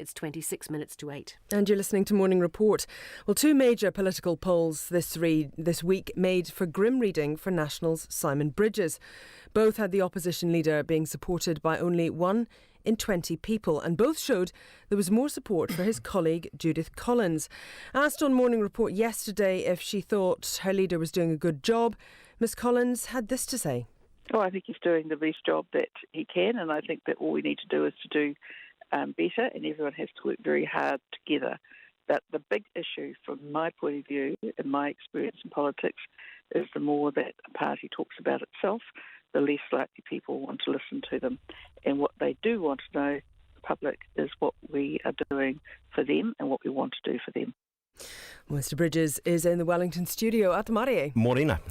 It's 26 minutes to 8. And you're listening to Morning Report. Well, two major political polls this week made for grim reading for National's Simon Bridges. Both had the opposition leader being supported by only 1 in 20 people, and both showed there was more support for his colleague Judith Collins. Asked on Morning Report yesterday if she thought her leader was doing a good job, Miss Collins had this to say. Oh, I think he's doing the best job that he can, and I think that all we need to do is to do better, and everyone has to work very hard together. But the big issue from my point of view and my experience in politics is the more that a party talks about itself, the less likely people want to listen to them. And what they do want to know, the public, is what we are doing for them and what we want to do for them. Mr Bridges is in the Wellington studio. Atamarie. Morena.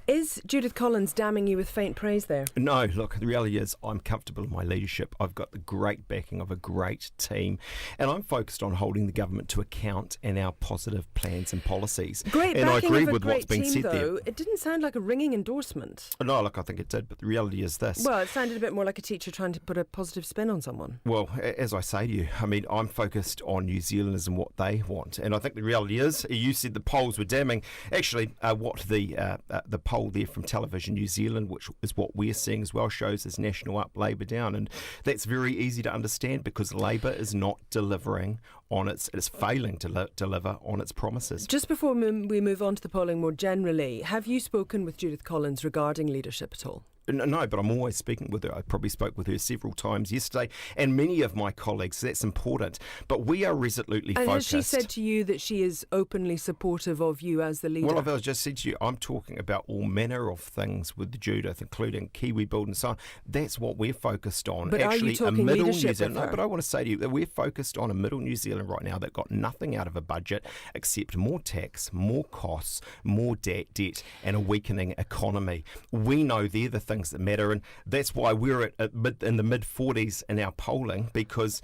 Is Judith Collins damning you with faint praise there? No, look, the reality is I'm comfortable in my leadership. I've got the great backing of a great team, and I'm focused on holding the government to account and our positive plans and policies. Great and backing I agree of a with great what's been team, said though. there. It didn't sound like a ringing endorsement. No, look, I think it did, but the reality is this. Well, it sounded a bit more like a teacher trying to put a positive spin on someone. Well, as I say to you, I mean, I'm focused on New Zealanders and what they want, and I think the reality is, you said the polls were damning. Actually, what the poll there from Television New Zealand, which is what we're seeing as well, shows is National up, Labour down, and that's very easy to understand because Labour is not delivering on it's failing to deliver on its promises. Just before we move on to the polling more generally, have you spoken with Judith Collins regarding leadership at all? No, but I'm always speaking with her. I probably spoke with her several times yesterday, and many of my colleagues. That's important. But we are resolutely focused. And has she said to you that she is openly supportive of you as the leader? Well, I've just said to you, I'm talking about all manner of things with Judith, including Kiwi Build and so on. That's what we're focused on. But actually, are you talking a middle leadership New Zealand. with her? No, but I want to say to you that we're focused on a middle New Zealand right now that got nothing out of a budget except more tax, more costs, more debt, and a weakening economy. We know they're the things that matter, and that's why we're in the mid-40s in our polling, because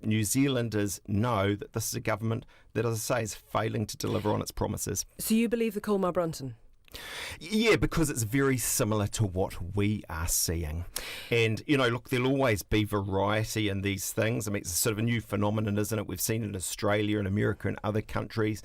New Zealanders know that this is a government that, as I say, is failing to deliver on its promises. So you believe the Colmar Brunton? Yeah, because it's very similar to what we are seeing. And, look, there'll always be variety in these things. I mean, it's sort of a new phenomenon, isn't it? We've seen it in Australia and America and other countries.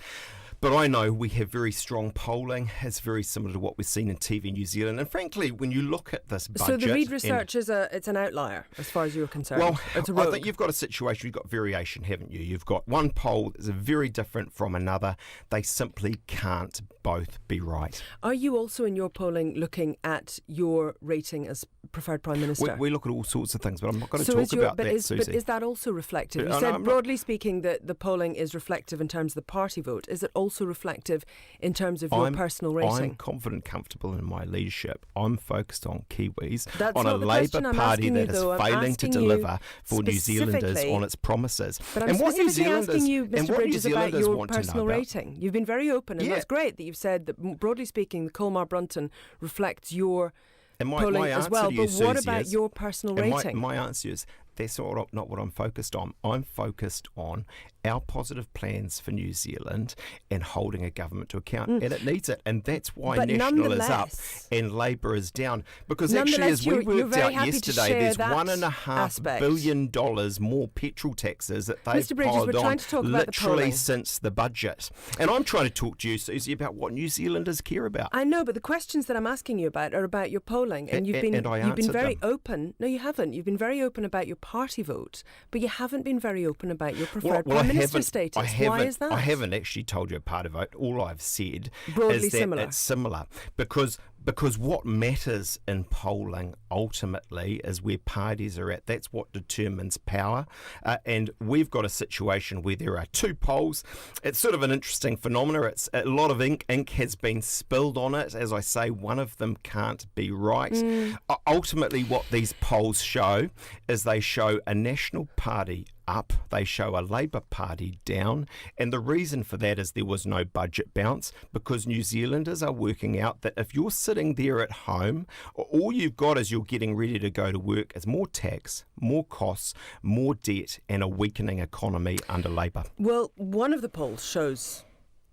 But I know we have very strong polling. It's very similar to what we've seen in TV New Zealand. And frankly, when you look at this budget... So the Reid Research it's an outlier, as far as you're concerned? Well, it's a rogue. I think you've got a situation, you've got variation, haven't you? You've got one poll that's very different from another. They simply can't both be right. Are you also in your polling looking at your rating as preferred Prime Minister? We look at all sorts of things, but I'm not going to talk about that, Susie. But is that also reflective? You said, broadly speaking, that the polling is reflective in terms of the party vote. Is it also reflective in terms of your personal rating? I'm confident, comfortable in my leadership. I'm focused on Kiwis, That's on a Labour Party that is failing to deliver for New Zealanders on its promises. But I'm specifically asking you, Mr Bridges, about your personal rating. You've been very open, and that's great that you've said that, broadly speaking, the Colmar Brunton reflects your polling as well. But what about your personal rating? My answer is that's not what I'm focused on. I'm focused on our positive plans for New Zealand and holding a government to account. And it needs it. And that's why National is up and Labour is down. Because actually, as we worked out yesterday, there's $1.5 billion more petrol taxes that they've piled on literally since the budget. And I'm trying to talk to you, Susie, about what New Zealanders care about. I know, but the questions that I'm asking you about are about your polling. And you've been very open. No, you haven't. You've been very open about your party vote, but you haven't been very open about your preferred Prime Minister status. Why is that? I haven't actually told you a party vote. All I've said broadly is that it's similar. Because what matters in polling ultimately is where parties are at. That's what determines power. And we've got a situation where there are two polls. It's sort of an interesting phenomenon. It's a lot of ink has been spilled on it. As I say, one of them can't be right. Ultimately, what these polls show is they show a National Party up, they show a Labour Party down, and the reason for that is there was no budget bounce, because New Zealanders are working out that if you're sitting there at home, all you've got as you're getting ready to go to work is more tax, more costs, more debt, and a weakening economy under Labour. Well, one of the polls shows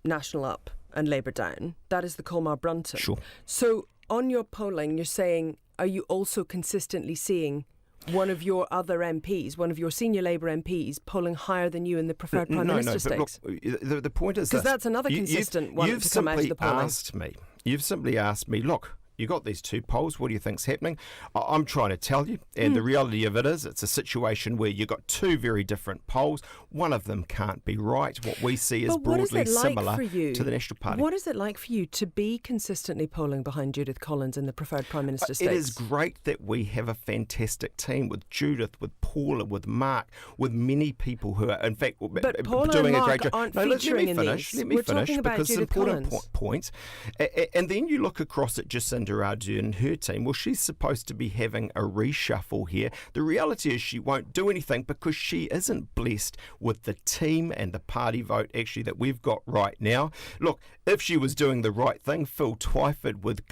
National up and Labour down. That is the Colmar Brunton. Sure. So on your polling, you're saying, are you also consistently seeing one of your other MPs, one of your senior Labour MPs, polling higher than you in the preferred Prime Minister stakes? Look, the point is because that's another consistent one to come out of the polling. You've simply asked me, look, you got these two polls, what do you think's happening? I'm trying to tell you, and the reality of it is it's a situation where you've got two very different polls. One of them can't be right. What we see is broadly similar to the National Party. What is it like for you to be consistently polling behind Judith Collins in the preferred Prime Minister stakes? It is great that we have a fantastic team with Judith, with Paula, with Mark, with many people who are, in fact, but Paula doing and a great job. Aren't let me finish. Let me We're finish talking about because it's Judith an important Collins. point. And then you look across at Jacinda Ardern and her team. Well, she's supposed to be having a reshuffle here. The reality is she won't do anything because she isn't blessed with the team and the party vote actually that we've got right now. Look, if she was doing the right thing, Phil Twyford would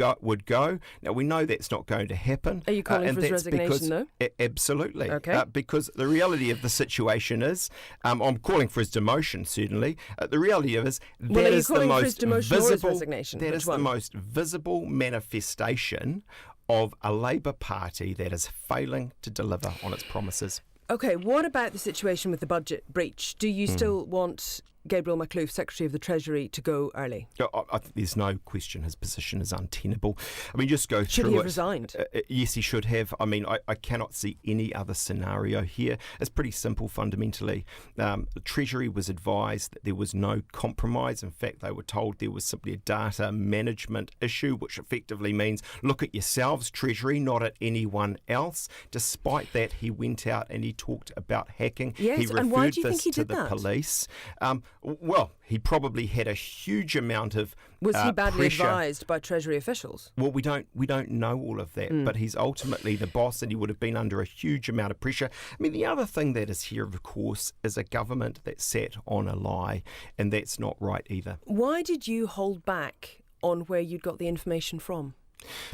go. Now, we know that's not going to happen. Are you calling for his resignation, though? Absolutely. Okay. Because the reality of the situation is, I'm calling for his demotion, certainly. The reality of it is that is the most visible. That is the most visible manifestation of a Labour Party that is failing to deliver on its promises. OK, what about the situation with the budget breach? Do you still want Gabriel Makhlouf, Secretary of the Treasury, to go early? I think there's no question his position is untenable. I mean, just go through it. Should he have resigned? Yes, he should have. I mean, I cannot see any other scenario here. It's pretty simple, fundamentally. The Treasury was advised that there was no compromise. In fact, they were told there was simply a data management issue, which effectively means look at yourselves, Treasury, not at anyone else. Despite that, he went out and he talked about hacking. Yes, he referred and why do you this think he to did the that? Police. Well, he probably had a huge amount of Was he badly pressure. advised by Treasury officials? Well, we don't know all of that, but he's ultimately the boss and he would have been under a huge amount of pressure. I mean, the other thing that is here, of course, is a government that sat on a lie, and that's not right either. Why did you hold back on where you'd got the information from?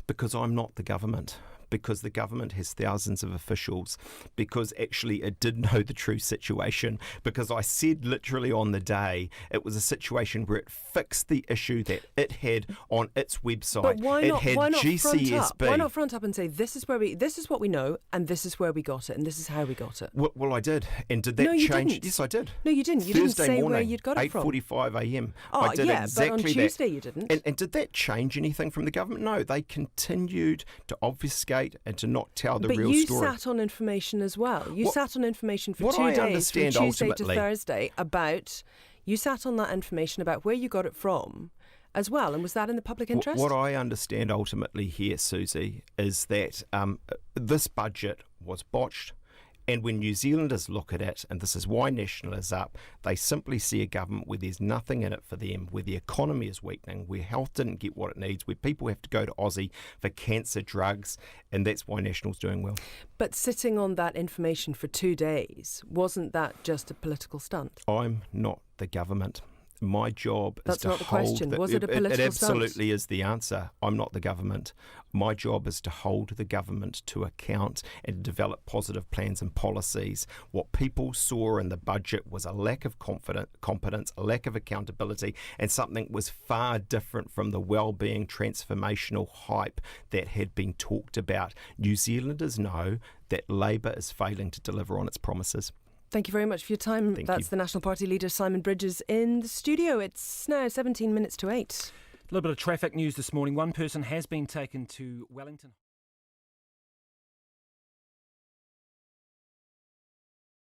Because I'm not the government. Because the government has thousands of officials, because actually it did know the true situation, because I said literally on the day it was a situation where it fixed the issue that it had on its website. But why not GCSB. Why not front up and say this is what we know, and this is where we got it, and this is how we got it? Well, I did, and did that change? You didn't. Yes, I did. No, you didn't. You Thursday didn't say morning, where you'd got it from. 8:45 a.m. Oh, I did yeah, exactly but on Tuesday you didn't. And did that change anything from the government? No, they continued to obfuscate and to not tell the real story. But you sat on information as well. You sat on information for 2 days, from Tuesday to Thursday, you sat on that information about where you got it from as well. And was that in the public interest? What I understand ultimately here, Susie, is that this budget was botched. And when New Zealanders look at it, and this is why National is up, they simply see a government where there's nothing in it for them, where the economy is weakening, where health didn't get what it needs, where people have to go to Aussie for cancer drugs, and that's why National's doing well. But sitting on that information for 2 days, wasn't that just a political stunt? I'm not the government. My job is to hold... That's not the question. Was it a political stunt? It absolutely is the answer. I'm not the government. My job is to hold the government to account and develop positive plans and policies. What people saw in the budget was a lack of competence, a lack of accountability, and something was far different from the well-being transformational hype that had been talked about. New Zealanders know that Labour is failing to deliver on its promises. Thank you very much for your time. That's the National Party leader, Simon Bridges, in the studio. It's now 17 minutes to 8. A little bit of traffic news this morning. One person has been taken to Wellington.